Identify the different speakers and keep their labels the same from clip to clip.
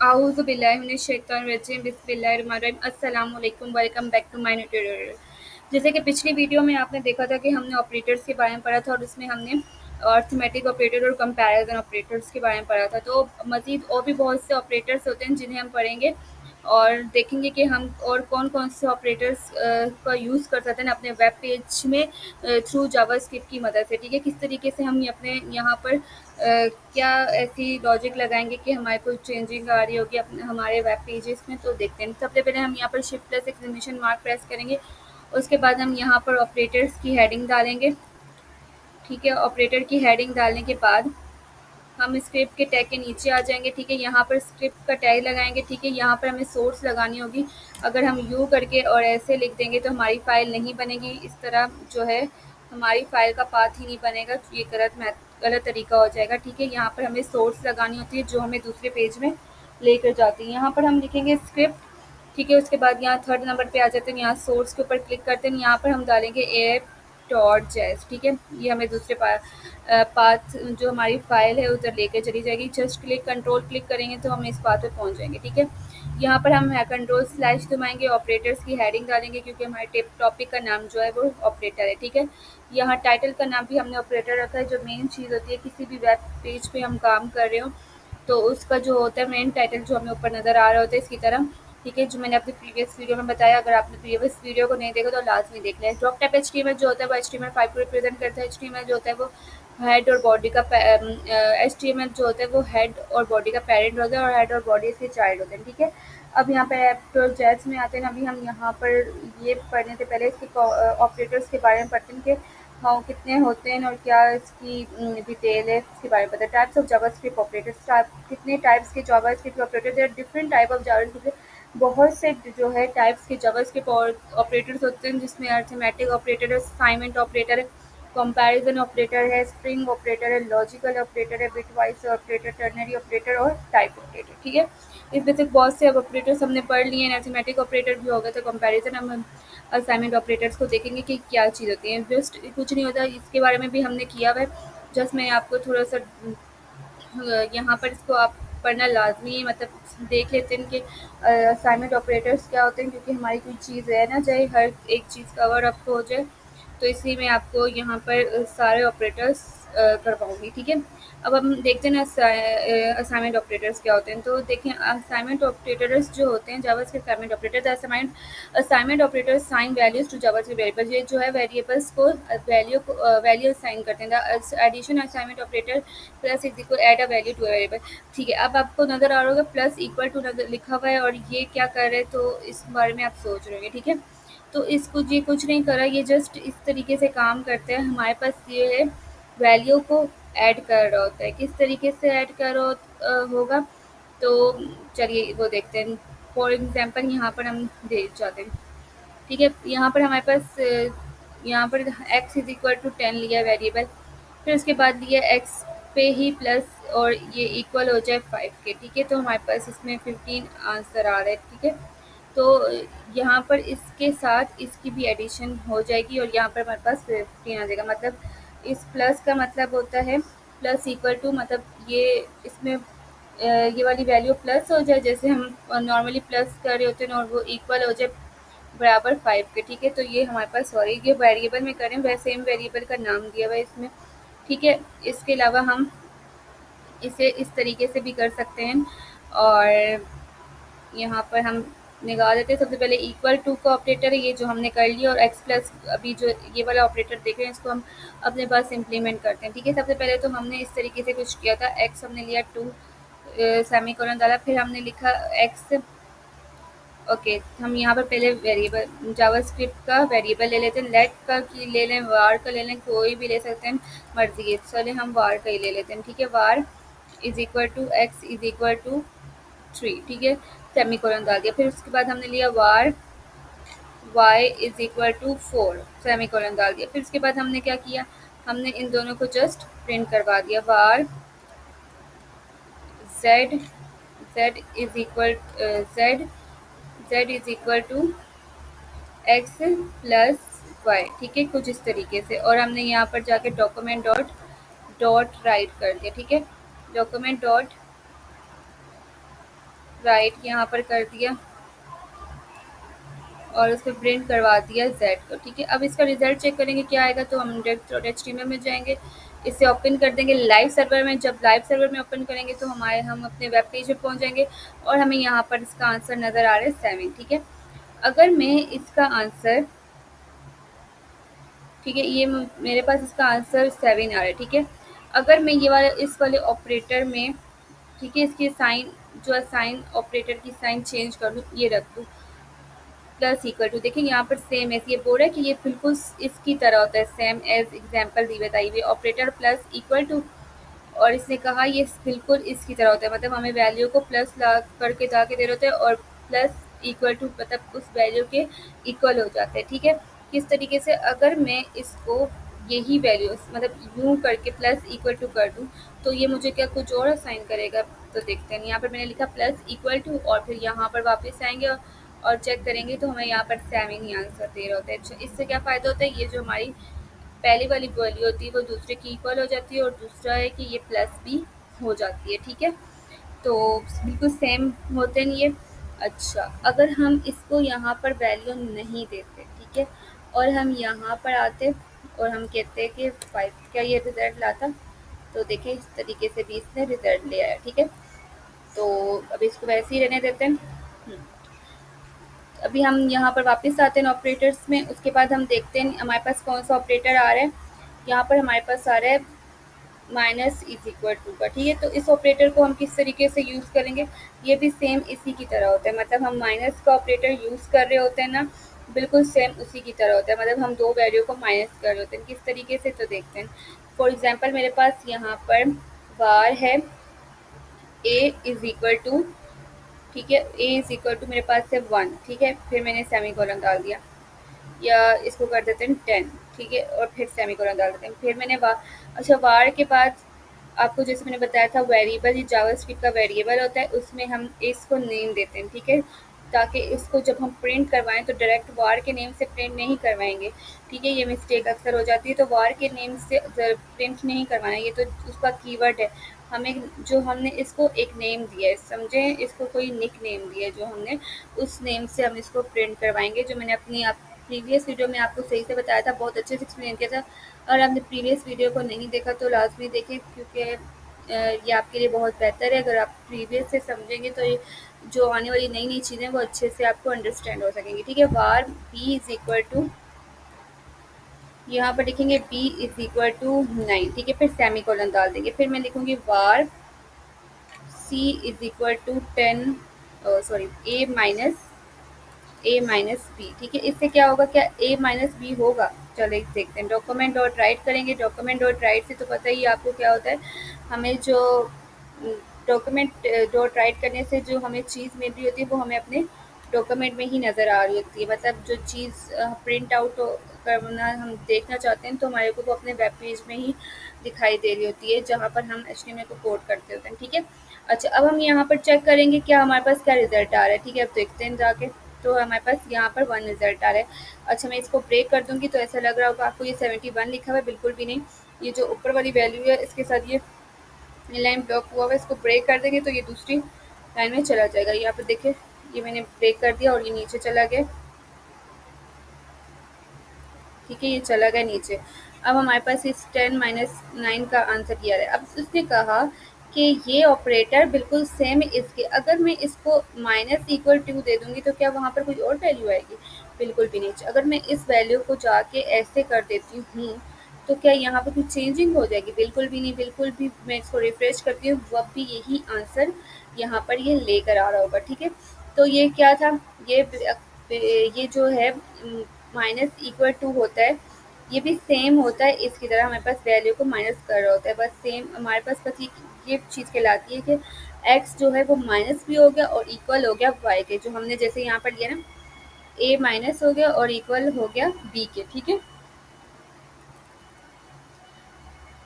Speaker 1: आऊज़ु बिल्लाहि मिनश शैतानिर रजीम बिस्मिल्लाहिर्रहमानिर्रहीम अस्सलाम वालेकुम welcome back to my new tutorial. जैसे कि पिछली वीडियो में आपने देखा था कि हमने ऑपरेटर्स के बारे में पढ़ा था और उसमें हमने अर्थमेटिक ऑपरेटर और कंपैरिजन ऑपरेटर्स के बारे में पढ़ा था। तो मज़ीद और भी बहुत से ऑपरेटर्स होते हैं जिन्हें हम पढ़ेंगे और देखेंगे कि हम और कौन-कौन से ऑपरेटर्स का यूज़ कर सकते हैं अपने वेब पेज में थ्रू जावास्क्रिप्ट की मदद से। ठीक है, किस तरीके से हम अपने यहाँ पर क्या ऐसी लॉजिक लगाएंगे कि हमारे कोई चेंजिंग आ रही होगी अपने हमारे वेब पेजेस में। तो देखते हैं, सबसे पहले हम यहाँ पर shift plus exclamation mark press करेंगे। उसके बाद हम यहाँ पर ऑपरेटर्स की हेडिंग डालेंगे। ठीक है, ऑपरेटर की हेडिंग डालने के बाद हम स्क्रिप्ट के टैग के नीचे आ जाएंगे। ठीक है, यहाँ पर स्क्रिप्ट का टैग लगाएंगे। ठीक है, यहाँ पर हमें सोर्स लगानी होगी। अगर हम यू करके और ऐसे लिख देंगे तो हमारी फ़ाइल नहीं बनेगी। इस तरह जो है हमारी फ़ाइल का पाथ ही नहीं बनेगा, तो ये गलत तरीका हो जाएगा। ठीक है, यहाँ पर हमें सोर्स लगानी होती है जो हमें दूसरे पेज में लेकर जाती है। यहाँ पर हम लिखेंगे स्क्रिप्ट। ठीक है, उसके बाद यहाँ थर्ड नंबर पे आ जाते हैं, यहाँ सोर्स के ऊपर क्लिक करते हैं। यहाँ पर हम डालेंगे ऐप डॉट जेएस। ठीक है, ये हमें दूसरे पाथ जो हमारी फाइल है उधर लेके चली जाएगी। जस्ट कंट्रोल क्लिक करेंगे तो हम इस पाथ पे पहुंच जाएंगे। ठीक है, यहाँ पर हम कंट्रोल स्लैश दबाएंगे, ऑपरेटर्स की हेडिंग डालेंगे क्योंकि हमारे टॉपिक का नाम जो है वो ऑपरेटर है। ठीक है, यहाँ टाइटल का नाम भी हमने ऑपरेटर रखा है। जो मेन चीज़ होती है किसी भी वेब पेज पे हम काम कर रहे हो तो उसका जो होता है मेन टाइटल जो हमें ऊपर नज़र आ रहा होता है इसकी तरह। ठीक है, जो मैंने अपनी प्रीवियस वीडियो में बताया, अगर आपने प्रीवियस वीडियो को नहीं देखा तो लाजमी देख लें। ड्रॉप टाइप एचटीएमएल जो होता है वो HTML5 को रिप्रेजेंट करता है। HTML जो होता है वो हेड और बॉडी का HTML जो होता है वो हेड और बॉडी का पेरेंट होता है और हेड और बॉडी इसके चाइल्ड होते हैं। ठीक है, अब यहाँ पे ऐप में आते हैं। अभी हम यहाँ पर ये पढ़ने से पहले इसके ऑपरेटर्स के बारे में पढ़ते हैं कि हाँ कितने होते हैं और क्या इसकी डिटेल है, इसके बारे में पता है। टाइप्स ऑफ जावास्क्रिप्ट ऑपरेटर्स, कितने टाइप्स के JavaScript operator, there different type of JavaScript. बहुत से जो है टाइप्स के जावास्क्रिप्ट ऑपरेटर्स होते हैं जिसमें अरिथमेटिक ऑपरेटर है, असाइनमेंट ऑपरेटर है, कंपैरिजन ऑपरेटर है, स्ट्रिंग ऑपरेटर है, लॉजिकल ऑपरेटर है, बिटवाइज ऑपरेटर, टर्नरी ऑपरेटर और टाइप ऑपरेटर। ठीक है, इसमें से बहुत से अब ऑपरेटर्स हमने पढ़ लिए हैं। अरिथमेटिक ऑपरेटर भी हो गए, तो कंपैरिजन हम असाइनमेंट ऑपरेटर्स को देखेंगे कि क्या चीज़ होती है। जस्ट कुछ नहीं होता, इसके बारे में भी हमने किया हुआ है। जस्ट मैं आपको थोड़ा सा यहाँ पर इसको आप पढ़ना लाजमी है, मतलब देख लेते हैं कि असाइनमेंट ऑपरेटर्स क्या होते हैं, क्योंकि हमारी कोई चीज़ रह ना जाए, हर एक चीज़ कवर अप हो जाए। तो इसलिए मैं आपको यहाँ पर सारे ऑपरेटर्स करवाऊँगी। ठीक है, अब हम देखते हैं ना असाइनमेंट ऑपरेटर्स क्या होते हैं। तो देखें, असाइनमेंट ऑपरेटर्स जो होते हैं JavaScript assignment operator, assignment operators sign values to JavaScript variable. ये जो है वेरिएबल्स को वैल्यू असाइन करते हैं। Addition assignment operator plus is equal add a value to variable. ठीक है, अब आपको नज़र आ रहा होगा प्लस इक्वल टू लिखा हुआ है और ये क्या कर रहे हैं, तो इस बारे में आप सोच रहे होंगे। ठीक है, तो इसको ये कुछ नहीं करा, ये जस्ट इस तरीके से काम करते हैं। हमारे पास ये है वैल्यू को ऐड कर रहा होता है। किस तरीके से ऐड कर रहा होगा, तो चलिए वो देखते हैं। फॉर एग्जांपल यहाँ पर हम दे जाते हैं। ठीक है, यहाँ पर हमारे पास यहाँ पर x इज इक्वल टू 10 लिया वेरिएबल, फिर उसके बाद लिया x पे ही प्लस और ये इक्वल हो जाए 5 के। ठीक है, तो हमारे पास इसमें 15 आंसर आ रहा है। ठीक है, तो यहाँ पर इसके साथ इसकी भी एडिशन हो जाएगी और यहाँ पर हमारे पास 15 आ जाएगा। मतलब इस प्लस का मतलब होता है प्लस इक्वल टू, मतलब ये इसमें ये वाली वैल्यू प्लस हो जाए, जैसे हम नॉर्मली प्लस कर रहे होते हैं और वो इक्वल हो जाए बराबर 5 के। ठीक है, तो ये हमारे पास सॉरी ये वेरिएबल में करें, वैसे सेम वेरिएबल का नाम दिया हुआ है इसमें। ठीक है, इसके अलावा हम इसे इस तरीके से भी कर सकते हैं और यहाँ पर हम निकाल देते हैं। सबसे पहले इक्वल टू का ऑपरेटर है ये जो हमने कर लिया, और एक्स प्लस अभी जो ये वाला ऑपरेटर देख रहे हैं इसको हम अपने पास इम्प्लीमेंट करते हैं। ठीक है, सबसे पहले तो हमने इस तरीके से कुछ किया था, एक्स हमने लिया 2 सेमीकोलन डाला, फिर हमने लिखा एक्स। ओके, हम यहाँ पर पहले वेरिएबल जावास्क्रिप्ट का वेरिएबल ले लेते हैं। लेट का की ले लें, वार का ले लें, कोई भी ले सकते हैं, मर्जी है। चले हम वार का ही ले लेते हैं। ठीक है, var is equal to x is equal to 3। ठीक है, सेमीकोलन डाल दिया। फिर उसके बाद हमने लिया var y is equal to 4, semicolon डाल दिया। फिर उसके बाद हमने क्या किया, हमने इन दोनों को जस्ट प्रिंट करवा दिया। Var z z is equal z z is equal to x plus y. ठीक है, कुछ इस तरीके से, और हमने यहाँ पर जाके डॉक्यूमेंट डॉट डॉट राइट कर दिया। ठीक है, डॉक्यूमेंट डॉट राइट यहाँ पर कर दिया और उस पर प्रिंट करवा दिया जेड को। ठीक है, अब इसका रिजल्ट चेक करेंगे क्या आएगा, तो हम डायरेक्ट में जाएंगे, इसे ओपन कर देंगे लाइव सर्वर में। जब लाइव सर्वर में ओपन करेंगे तो हम अपने वेब पेज पे पहुंच जाएंगे और हमें यहाँ पर इसका आंसर नज़र आ रहा है 7। ठीक है, अगर मैं इसका आंसर, ठीक है, ये मेरे पास इसका आंसर 7 आ रहा है। ठीक है, अगर मैं ये वाला इस वाले ऑपरेटर में, ठीक है, इसकी साइन जो है साइन ऑपरेटर की साइन चेंज कर दूँ, ये रख दूँ प्लस इक्वल टू, देखिए यहाँ पर सेम है, ये बोल रहा है कि ये बिल्कुल इसकी तरह होता है, सेम एज एग्जाम्पल दी बताई हुई ऑपरेटर प्लस इक्वल टू, और इसने कहा ये बिल्कुल इसकी तरह होता है, मतलब हमें वैल्यू को प्लस ला करके जाके दे रहे होते हैं और प्लस इक्वल टू मतलब उस वैल्यू के इक्वल हो जाते हैं। ठीक है, किस तरीके से, अगर मैं इसको यही वैल्यू मतलब यूँ करके प्लस इक्वल टू कर दूँ तो ये मुझे क्या कुछ और असाइन करेगा, तो देखते हैं। यहाँ पर मैंने लिखा प्लस इक्वल टू और फिर यहाँ पर वापस आएंगे और चेक करेंगे तो हमें यहाँ पर 7 ही आंसर दे रहा होता है। अच्छा, इससे क्या फ़ायदा होता है, ये जो हमारी पहली वाली वैल्यू होती है वो दूसरे की इक्वल हो जाती है और दूसरा है कि ये प्लस भी हो जाती है। ठीक है, तो बिल्कुल सेम होते हैं ये। अच्छा, अगर हम इसको यहाँ पर वैल्यू नहीं देते, ठीक है, और हम यहाँ पर आते और हम कहते हैं कि 5, क्या ये रिजल्ट लाता, तो देखिए इस तरीके से भी इसने रिजल्ट ले आया। ठीक है, तो अब इसको वैसे ही रहने देते हैं। अभी हम यहाँ पर वापस आते हैं ऑपरेटर्स में, उसके बाद हम देखते हैं हमारे पास कौन सा ऑपरेटर आ रहा है। यहाँ पर हमारे पास आ रहा है माइनस इज इक्वल टू का। ठीक है, तो इस ऑपरेटर को हम किस तरीके से यूज़ करेंगे, ये भी सेम इसी की तरह होता है, मतलब हम माइनस का ऑपरेटर यूज़ कर रहे होते हैं ना, बिल्कुल सेम उसी की तरह होता है, मतलब हम दो वैल्यू को माइनस कर रहे होते हैं। किस तरीके से, तो देखते हैं। फॉर एग्जाम्पल मेरे पास यहाँ पर वार है ए इज इक्वल टू, ठीक है, ए इज इक्वल टू मेरे पास है 1। ठीक है, फिर मैंने सेमी कॉलन डाल दिया, या इसको कर देते हैं 10। ठीक है, और फिर सेमी कॉलन डाल देते हैं, फिर मैंने अच्छा, वार के बाद आपको जैसे मैंने बताया था वेरिएबल, ये जावास्क्रिप्ट का वेरिएबल होता है, उसमें हम इसको नेम देते हैं। ठीक है, ताकि इसको जब हम प्रिंट करवाएं तो डायरेक्ट वार के नेम से प्रिंट नहीं करवाएंगे। ठीक है, ये मिस्टेक अक्सर हो जाती है, तो वार के नेम से प्रिंट नहीं करवाना, ये तो उसका कीवर्ड है। हमें जो हमने इसको एक नेम दिया है, समझे, इसको कोई निक नेम दिया है जो हमने, उस नेम से हम इसको प्रिंट करवाएंगे। जो मैंने अपनी प्रीवियस वीडियो में आपको सही से बताया था, बहुत अच्छे से एक्सप्लेन किया था। और आपने प्रीवियस वीडियो को नहीं देखा तो लाजमी देखें, क्योंकि ये आपके लिए बहुत बेहतर है। अगर आप प्रीवियस से समझेंगे तो ये जो आने वाली नई नई चीज़ें वो अच्छे से आपको अंडरस्टैंड हो सकेंगी। ठीक है, वार बी इज इक्वल टू, यहाँ पर लिखेंगे बी इज इक्वल टू 9। ठीक है, फिर सेमी कॉलन डाल देंगे, फिर मैं लिखूँगी var c is equal to 10, sorry a minus b. ठीक है, इससे क्या होगा, क्या ए माइनस बी होगा, चलिए देखते हैं। डॉक्यूमेंट डॉट राइट करेंगे, डॉक्यूमेंट डॉट राइट से तो पता ही है आपको क्या होता है, हमें जो डॉक्यूमेंट डॉट राइट करने से जो हमें चीज़ मिल रही होती है वो हमें अपने डॉक्यूमेंट में ही नज़र आ रही होती है, मतलब जो चीज़ प्रिंट आउट करना हम देखना चाहते हैं तो हमारे को वो अपने वेब पेज में ही दिखाई दे रही होती है, जहाँ पर हम HTML को कोड करते होते हैं। ठीक है, अच्छा, अब हम यहाँ पर चेक करेंगे क्या हमारे पास क्या रिजल्ट आ रहा है। ठीक है, अब देखते हैं जाके, तो हमारे पास यहाँ पर 1 रिजल्ट आ रहा है। अच्छा, मैं इसको ब्रेक कर दूँगी तो ऐसा लग रहा होगा आपको ये 71 लिखा हुआ है, बिल्कुल भी नहीं। ये जो ऊपर वाली वैल्यू है इसके साथ ये लाइन ब्लॉक हुआ हुआ है, इसको ब्रेक कर देंगे तो ये दूसरी लाइन में चला जाएगा। यहाँ पर देखिए, ये मैंने ब्रेक कर दिया और ये नीचे चला गया। ठीक है, ये चला गया नीचे। अब हमारे पास इस 10 माइनस 9 का आंसर किया है। अब उसने कहा कि ये ऑपरेटर बिल्कुल सेम इसके, अगर मैं इसको माइनस इक्वल टू दे दूँगी तो क्या वहाँ पर कोई और वैल्यू आएगी? बिल्कुल भी नहीं। अगर मैं इस वैल्यू को जाके ऐसे कर देती हूँ तो क्या यहाँ पर कुछ चेंजिंग हो जाएगी? बिल्कुल भी नहीं, बिल्कुल भी। मैं इसको रिफ्रेश करती हूँ, वह भी यही आंसर यहाँ पर ये लेकर आ रहा होगा। ठीक है, तो ये क्या था, ये जो है माइनस इक्वल टू होता है, ये भी सेम होता है इसकी तरह, हमारे पास वैल्यू को माइनस कर रहा होता है, बस सेम हमारे पास बस ये चीज़ कहलाती है कि x जो है वो माइनस भी हो गया और इक्वल हो गया y के, जो हमने जैसे यहाँ पर लिया ना, a माइनस हो गया और इक्वल हो गया b के। ठीक है,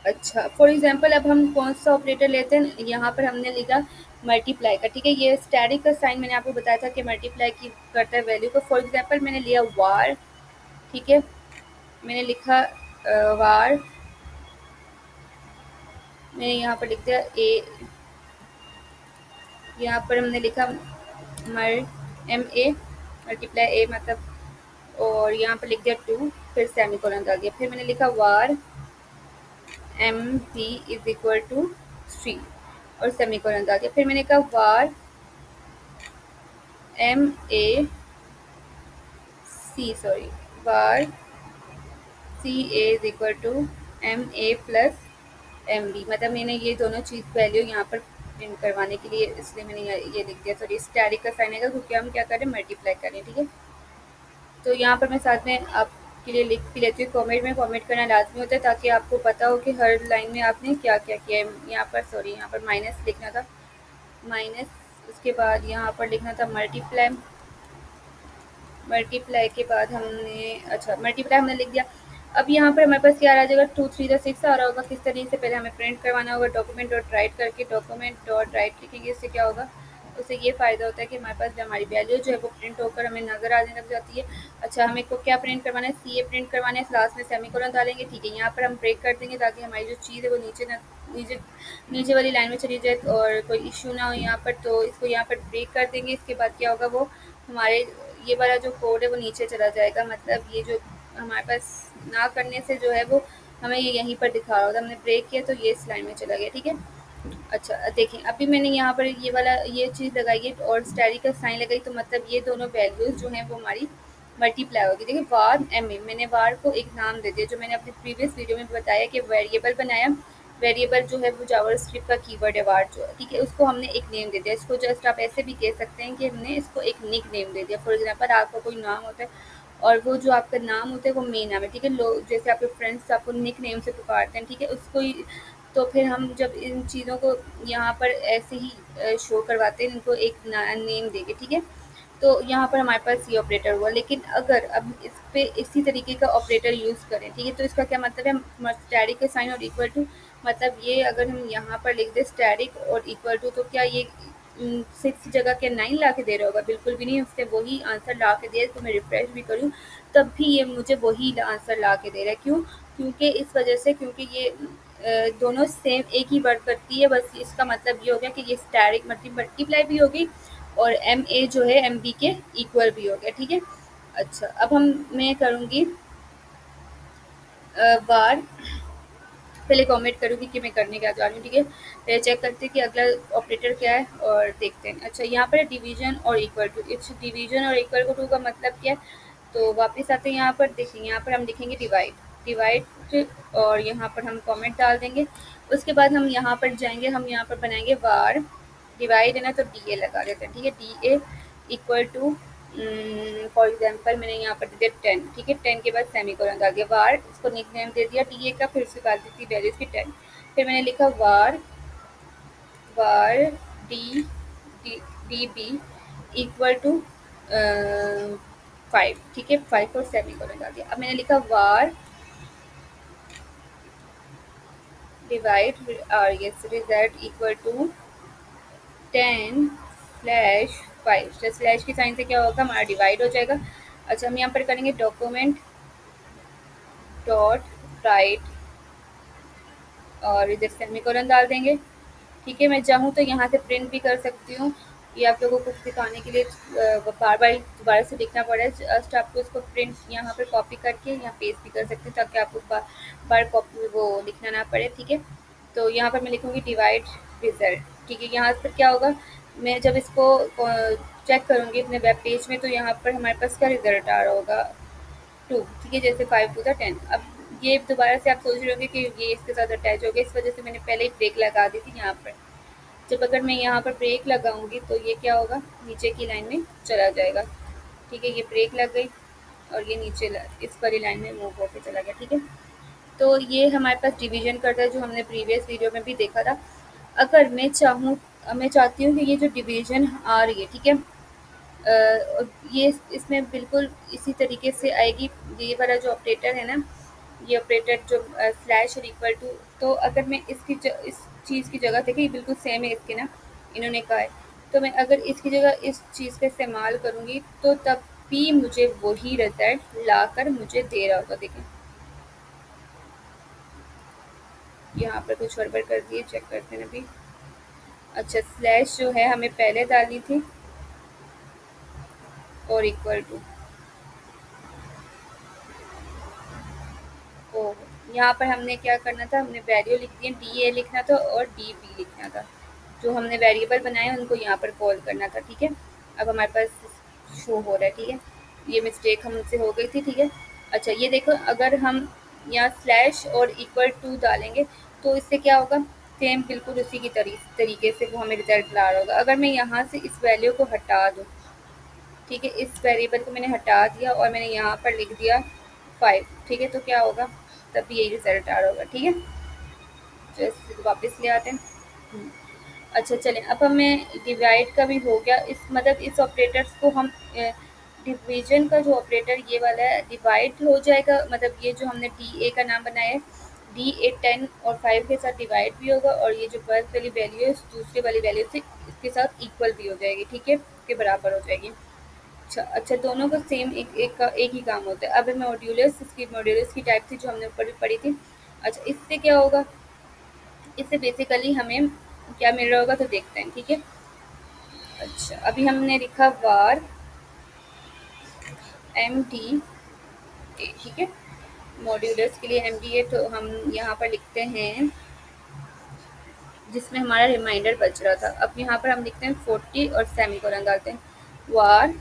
Speaker 1: अच्छा, फॉर एग्जांपल अब हम कौन सा ऑपरेटर लेते हैं, यहाँ पर हमने लिखा मल्टीप्लाई का। ठीक है, ये स्टैटिक का साइन मैंने आपको बताया था कि मल्टीप्लाई की करता है वैल्यू को। फॉर एग्जांपल मैंने लिया वार, ठीक है, मैंने लिखा वार, मैंने यहाँ पर लिख दिया ए यहाँ पर हमने लिखा MA मल्टीप्लाई A मतलब, और यहाँ पर लिख दिया 2, फिर सेमीकोलन डाल दिया। फिर मैंने लिखा var MB is equal to 3 और सेमीकोलन डाल दिया। फिर मैंने कहा var var CA is equal to MA plus MB, मतलब मैंने ये दोनों चीज़ वैल्यू यहाँ पर प्रिंट करवाने के लिए, इसलिए मैंने ये लिख दिया। सॉरी, स्टैटिक का साइन आएगा क्योंकि हम क्या करें, मल्टीप्लाई करें। ठीक है, तो यहाँ पर मैं साथ में आपके लिए लिख भी लेती हूँ। कॉमेंट करना लाजमी होता है ताकि आपको पता हो कि हर लाइन में आपने क्या क्या किया है। यहाँ पर यहाँ पर माइनस लिखना था, माइनस, उसके बाद यहाँ पर लिखना था मल्टीप्लाई, मल्टीप्लाई के बाद हमने, अच्छा मल्टीप्लाई हमने लिख दिया। अब यहाँ पर हमारे पास क्या आ रहा जाएगा, 2 3 6 आ रहा होगा। किस तरीके से, पहले हमें प्रिंट करवाना होगा। डॉक्यूमेंट डॉट राइट करके डॉक्यूमेंट डॉट राइट लिखेंगे। इससे क्या होगा, उससे ये फ़ायदा होता है कि हमारे पास जो हमारी वैल्यू जो है वो प्रिंट होकर हमें नज़र आने लग जाती है। अच्छा, हमें को क्या प्रिंट करवाना है, CA प्रिंट करवाना है। लास्ट में सेमीकोलन डालेंगे। ठीक है, यहाँ पर हम ब्रेक कर देंगे ताकि हमारी जो चीज़ है वो नीचे वाली लाइन में चली जाए और कोई इशू ना हो यहाँ पर। तो इसको यहाँ पर ब्रेक कर देंगे। इसके बाद क्या होगा, वो हमारे ये वाला जो कोड है वो नीचे चला जाएगा। मतलब ये जो हमारे पास ना करने से जो है वो हमें ये यहीं पर दिखा रहा होता है। हमने ब्रेक किया तो ये इस लाइन में चला गया। ठीक है, अच्छा देखिए, अभी मैंने यहाँ पर ये वाला ये चीज़ लगाई है और स्टैटिक का साइन लगाई, तो मतलब ये दोनों वैल्यूज़ जो हैं वो हमारी मल्टीप्लाई होगी। देखिए, वार MA, मैंने वार को एक नाम दे दिया, जो मैंने अपनी प्रीवियस वीडियो में बताया कि वेरिएबल बनाया। वेरिएबल जो है वो जावास्क्रिप्ट का कीवर्ड है वार जो है। ठीक है, उसको हमने एक नेम दे दिया। इसको जस्ट आप ऐसे भी कह सकते हैं कि हमने इसको एक निक नेम दे दिया। फॉर एग्जाम्पल, आपका कोई नाम होता है और वो जो आपका नाम होता है वो मेन नाम है। ठीक है, लोग जैसे आपके फ्रेंड्स आपको निक नेम से पुकारते हैं। ठीक है, उसको तो फिर हम जब इन चीज़ों को यहाँ पर ऐसे ही शो करवाते हैं, इनको एक नेम देंगे। ठीक है, तो यहाँ पर हमारे पास ये ऑपरेटर हुआ। लेकिन अगर अब इस पे इसी तरीके का ऑपरेटर यूज़ करें, ठीक है, तो इसका क्या मतलब है, स्टैटिक का साइन और इक्वल टू, मतलब ये अगर हम यहाँ पर लिख दें स्टैटिक और इक्वल टू, तो क्या ये 6 जगह के 9 ला के दे रहा होगा? बिल्कुल भी नहीं, उसने वही आंसर ला के दिया। तो मैं रिफ्रेश भी करूँ तब भी ये मुझे वही आंसर ला के दे रहा है। क्यों? क्योंकि इस वजह से, क्योंकि ये दोनों सेम एक ही वर्क करती है। बस इसका मतलब ये हो गया कि ये स्टैटिक मल्टीप्लाई भी होगी और MA जो है MB के इक्वल भी हो गया। ठीक है, अच्छा अब मैं करूँगी बार, पहले कमेंट करूँगी कि मैं करने क्या जा रही हूँ। ठीक है, पहले चेक करते हैं कि अगला ऑपरेटर क्या है और देखते हैं। अच्छा, यहाँ पर डिवीजन और इक्वल टू। इट्स डिवीजन और इक्वल टू का मतलब क्या है, तो वापस आते हैं यहाँ पर। देखिए, यहाँ पर हम लिखेंगे डिवाइड, डिवाइड, और यहाँ पर हम कमेंट डाल देंगे। उसके बाद हम यहाँ पर जाएंगे, हम यहाँ पर बनाएंगे वार, डिवाइड है ना, तो DA लगा देते हैं। ठीक है, DA equal to, for example मैंने यहाँ पर दे दिया 10। ठीक है, 10 के बाद सेमीकोलन डाल दिया। वार, इसको निक नेम दे दिया DA का, फिर उसके बाद दी वैल्यू इसकी 10। फिर मैंने लिखा var var d d b equal to 5। ठीक है, 5 और सेमीकोलन डाल दिया। अब मैंने लिखा var divide result equal to 10 slash 5। Slash की साइन से क्या होगा, हमारा डिवाइड हो जाएगा। अच्छा, हम यहाँ पर करेंगे डॉक्यूमेंट डॉट राइट और इधर सेमीकोलन डाल देंगे। ठीक है, मैं चाहूँ तो यहाँ से प्रिंट भी कर सकती हूँ। ये आप लोगों को सिखाने के लिए बार बार दोबारा से लिखना पड़ा है। जस्ट आपको इसको प्रिंट यहाँ पर कॉपी करके यहाँ पेस्ट भी कर सकते हैं ताकि आपको बार बार कॉपी वो लिखना ना पड़े। ठीक है, तो यहाँ पर मैं लिखूँगी डिवाइड रिजल्ट। ठीक है, यहाँ पर क्या होगा, मैं जब इसको चेक करूँगी अपने वेब पेज में, तो यहाँ पर हमारे पास क्या रिजल्ट आ रहा होगा, 2। ठीक है, जैसे 5 टू द 10। अब ये दोबारा से आप सोच रहे होंगे कि ये इसके साथ अटैच हो गया, इस वजह से मैंने पहले ही ब्रेक लगा दी थी यहाँ पर। जब अगर मैं यहाँ पर ब्रेक लगाऊंगी तो ये क्या होगा, नीचे की लाइन में चला जाएगा। ठीक है, ये ब्रेक लग गई और ये नीचे इस वाली लाइन में मूव होकर चला गया। ठीक है, तो ये हमारे पास डिवीजन करता है, जो हमने प्रीवियस वीडियो में भी देखा था। अगर मैं चाहती हूँ कि ये जो डिवीजन आ रही है, ठीक है, ये इसमें बिल्कुल इसी तरीके से आएगी। ये वाला जो ऑपरेटर है ना, ये ऑपरेटर जो स्लैश और इक्वल टू, तो अगर मैं इस चीज़ की जगह, देखिए बिल्कुल सेम है इसके ना, इन्होंने कहा है, तो मैं अगर इसकी जगह इस चीज़ का इस्तेमाल करूँगी तो तब भी मुझे वही रिजल्ट ला कर मुझे दे रहा होगा। देखिए, यहाँ पर कुछ गड़बड़ कर दिए, चेक करते हैं अभी। अच्छा, स्लैश जो है हमें पहले डालनी थी और इक्वल टू। ओह! यहाँ पर हमने क्या करना था, हमने वैल्यू लिख दी, डी ए लिखना था और डी बी लिखना था। जो हमने वेरिएबल बनाए हैं उनको यहाँ पर कॉल करना था, ठीक है? अब हमारे पास शो हो रहा है, ठीक है? ये मिस्टेक हमसे हो गई थी, ठीक है? अच्छा, ये देखो, अगर हम यहाँ स्लैश और इक्वल टू डालेंगे तो इससे क्या होगा, सेम बिल्कुल उसी की तरीके से वो हमें रिजल्ट ला रहा होगा। अगर मैं यहाँ से इस वैल्यू को हटा दूँ, ठीक है, इस वेरिएबल को मैंने हटा दिया और मैंने यहाँ पर लिख दिया 5, ठीक है, तो क्या होगा, तब भी यही रिजल्ट आ रहा होगा, ठीक है? तो इसको वापस ले आते हैं। हम्म, अच्छा, चलें, अब हमें डिवाइड का भी हो गया, इस मतलब इस ऑपरेटर्स को हम डिवीजन का जो ऑपरेटर ये वाला है डिवाइड हो जाएगा, मतलब ये जो हमने डी ए का नाम बनाया है, डी ए 10 और 5 के साथ डिवाइड भी होगा और ये जो फर्स्ट वाली वैल्यू है दूसरी वाली वैल्यू से इसके साथ इक्वल भी हो जाएगी, ठीक है, के बराबर हो जाएगी। अच्छा अच्छा, दोनों का सेम एक ही काम होता है। अब मॉड्यूलस, इसकी मॉड्यूलस की टाइप थी जो हमने ऊपर भी पढ़ी थी। अच्छा, इससे क्या होगा, इससे बेसिकली हमें क्या मिल रहा होगा तो देखते हैं, ठीक है? अच्छा, अभी हमने लिखा वार एम डी ए, ठीक है? मॉड्यूलस के लिए एम डी ए, तो हम यहाँ पर लिखते हैं जिसमें हमारा रिमाइंडर बच रहा था। अब यहाँ पर हम लिखते हैं 40 और सेमीकोलन डालते हैं, var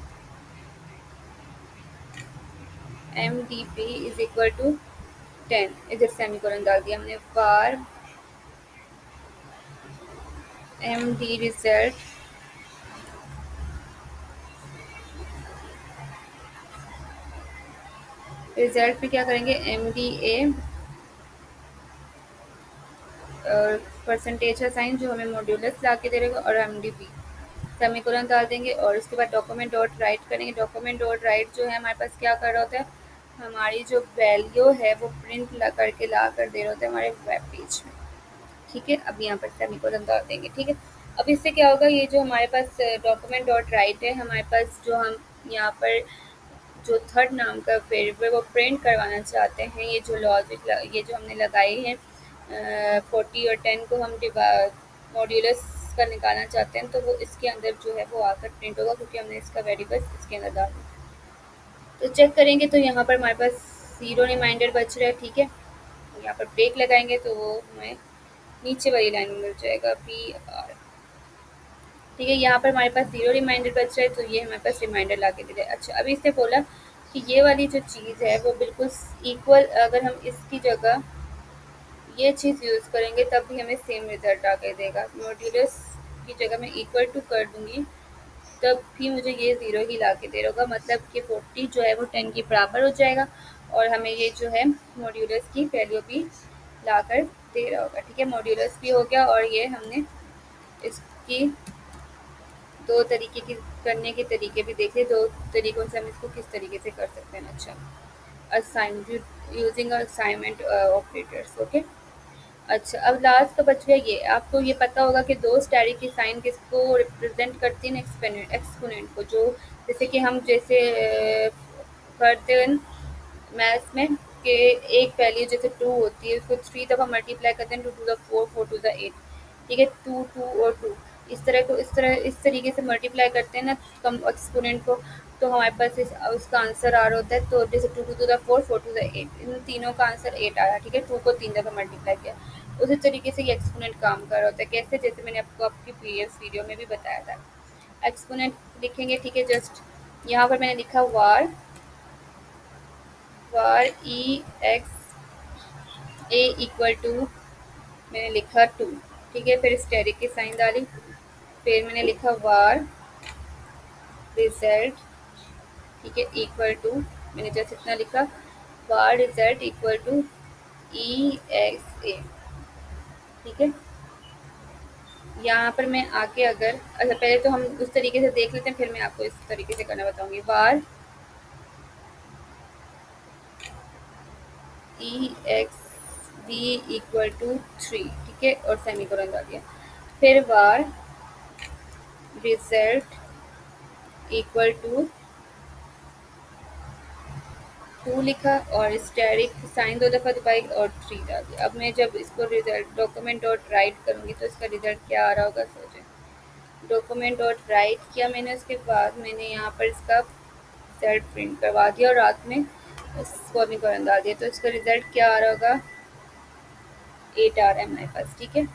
Speaker 1: m d p is equal to 10, इधर सेमीकोलन डाल दिया हमने, var m d result result में क्या करेंगे, एम डी ए और परसेंटेज का साइन जो हमें मॉड्यूलस ला के दे रहेगा और एम डी पी सेमीकोलन डाल देंगे और उसके बाद डॉक्यूमेंट डॉट राइट करेंगे। डॉक्यूमेंट डॉट राइट जो है हमारे पास क्या कर रहा होता है, हमारी जो वैल्यू है वो प्रिंट ला करके ला कर दे रहा होता है हमारे वेब पेज में, ठीक है? अब यहाँ पर सेमीकोलन डाल देंगे, ठीक है? अब इससे क्या होगा, ये जो हमारे पास डॉक्यूमेंट डॉट राइट है, हमारे पास जो हम यहाँ पर जो थर्ड नाम का वेरिएबल वो प्रिंट करवाना चाहते हैं, ये जो लॉजिक ये जो हमने लगाई है 40 और 10 को हम मॉड्यूलस का निकालना चाहते हैं, तो वो इसके अंदर जो है वो आकर प्रिंट होगा क्योंकि हमने इसका वेरिएबल इसके अंदर डाल दिया। तो चेक करेंगे तो यहाँ पर हमारे पास 0 रिमाइंडर बच रहा है, ठीक है? यहाँ पर ब्रेक लगाएंगे तो वो हमें नीचे वाली लाइन में मिल जाएगा पी आर, ठीक है? यहाँ पर हमारे पास 0 रिमाइंडर बच रहा है तो ये हमारे पास रिमाइंडर ला के दे रहा है। अच्छा, अभी इसने बोला कि ये वाली जो चीज़ है वो बिल्कुल इक्वल, अगर हम इसकी जगह ये चीज़ यूज़ करेंगे तब भी हमें सेम रिजल्ट आके देगा। मॉड्यूलस की जगह मैं इक्वल टू कर दूँगी तब भी मुझे ये 0 ही ला के दे रहा होगा, मतलब कि 40 जो है वो 10 के बराबर हो जाएगा और हमें ये जो है मॉड्यूलस की वैल्यू भी ला कर दे रहा होगा, ठीक है? मॉड्यूलस भी हो गया और ये हमने इसकी 2 तरीके की करने के तरीके भी देखे, 2 तरीकों से हम इसको किस तरीके से कर सकते हैं। अच्छा, assign using assignment operators, okay? अच्छा, अब लास्ट का बच गया ये, आपको ये पता होगा कि 2 स्टेरिक की साइन किसको रिप्रेजेंट करती है, एक्सपोनेंट को, जो जैसे कि हम जैसे करते हैं मैथ्स में कि एक वैल्यू जैसे 2 होती है उसको 3 दफ़ा मल्टीप्लाई करते हैं, 2 टू द 4, 4 टू द 8, ठीक है? 2 2 और 2 इस तरीके से मल्टीप्लाई करते हैं ना कम एक्सपोनेंट को, तो हमारे पास उसका आंसर आ रहा होता है। तो जैसे 2 टू द 4, 4 टू द 8, इन तीनों का आंसर 8 आया, ठीक है? 2 को 3 दफ़ा मल्टीप्लाई किया, उसी तरीके से ये एक्सपोनेंट काम कर रहा होता है। कैसे, जैसे मैंने आपको आपकी प्रीवियस वीडियो में भी बताया था। एक्सपोनेंट लिखेंगे, ठीक है? जस्ट यहाँ पर मैंने लिखा वार ई एक्स ए इक्वल टू, मैंने लिखा 2, ठीक है? फिर स्टेरिक की साइन डाली, फिर मैंने लिखा वार रिजल्ट, ठीक है, इक्वल टू, मैंने जस्ट इतना लिखा, var result equal to e x a, ठीक है? यहाँ पर मैं आके अगर, अच्छा पहले तो हम उस तरीके से देख लेते हैं फिर मैं आपको इस तरीके से करना बताऊंगी। वार ई एक्स बी इक्वल टू 3, ठीक है? और सेमीकोलन डाल दिया, फिर वार रिजल्ट इक्वल टू 2 लिखा और स्टेरिक साइन 2 दफ़ा दबाई और 3 डाल दिया। अब मैं जब इसको रिजल्ट डॉक्यूमेंट डॉट राइट करूँगी तो इसका रिजल्ट क्या आ रहा होगा, सोचें। डॉक्यूमेंट डॉट राइट किया मैंने, उसके बाद मैंने यहाँ पर इसका रिजल्ट प्रिंट करवा दिया और रात में इसको अभी करने डाल दिया। तो इसका रिजल्ट क्या आ रहा होगा, 8 आ रहा है हमारे पास। ठीक है,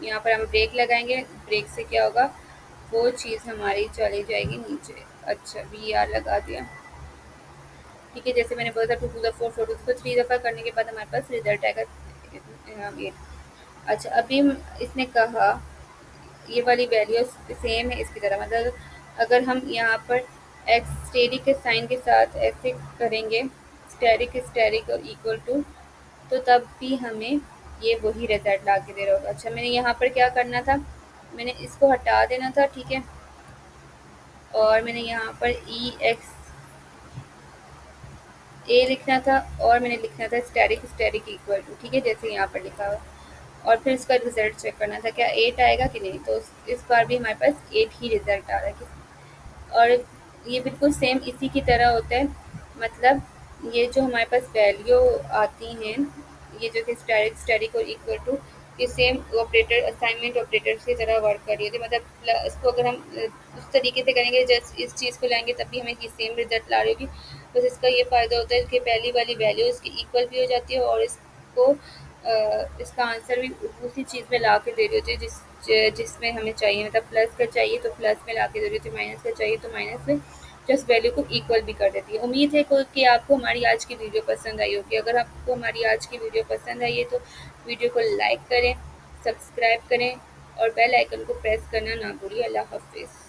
Speaker 1: यहाँ पर हम ब्रेक लगाएंगे, ब्रेक से क्या होगा, वो चीज़ हमारी चली जाएगी नीचे। अच्छा, VR लगा दिया। ठीक है, जैसे मैंने बोला था 2 to the 4 फोटोज को 3 दफ़ा करने के बाद हमारे पास रिजल्ट आएगा 8। अच्छा, अभी इसने कहा ये वाली वैल्यू सेम है इसकी तरह, मतलब अगर हम यहाँ पर एक्स स्टेरिक के साइन के साथ ऐसे करेंगे, स्टेरिक स्टेरिक और इक्वल टू, तो तब भी हमें ये वही रिजल्ट ला के दे रहा होगा। अच्छा, मैंने यहाँ पर क्या करना था, मैंने इसको हटा देना था। ठीक है, और मैंने यहाँ पर EXA लिखना था और मैंने लिखना था स्टेरिक स्टेरिक इक्वल टू। ठीक है, जैसे यहाँ पर लिखा हुआ, और फिर इसका रिजल्ट चेक करना था क्या 8 आएगा कि नहीं। तो इस बार भी हमारे पास 8 ही रिजल्ट आ रहा है। और ये बिल्कुल सेम इसी की तरह होता है, मतलब ये जो हमारे पास वैल्यू आती हैं, ये जो कि स्टेरिक स्टेरिक और इक्वल टू, ये सेम ऑपरेटर असाइनमेंट ऑपरेटर की तरह वर्क कर रही है। मतलब इसको अगर हम उस तरीके से करेंगे, जस्ट इस चीज़ को लाएंगे तब भी हमें ये सेम रिजल्ट ला रही होगी। बस इसका ये फ़ायदा होता है कि पहली वाली वैल्यू इसकी इक्वल भी हो जाती है और इसको इसका आंसर भी उसी चीज़ में ला के दे रही होती है जिसमें हमें चाहिए। मतलब प्लस का चाहिए तो प्लस में ला के दे रही होती है, माइनस का चाहिए तो माइनस में, जस्ट वैल्यू को इक्वल भी कर देती है। उम्मीद है कि आपको हमारी आज की वीडियो पसंद आई होगी। अगर आपको हमारी आज की वीडियो पसंद आई है तो वीडियो को लाइक करें, सब्सक्राइब करें और बेल आइकन को प्रेस करना ना भूलिए। अल्लाह हाफिज़।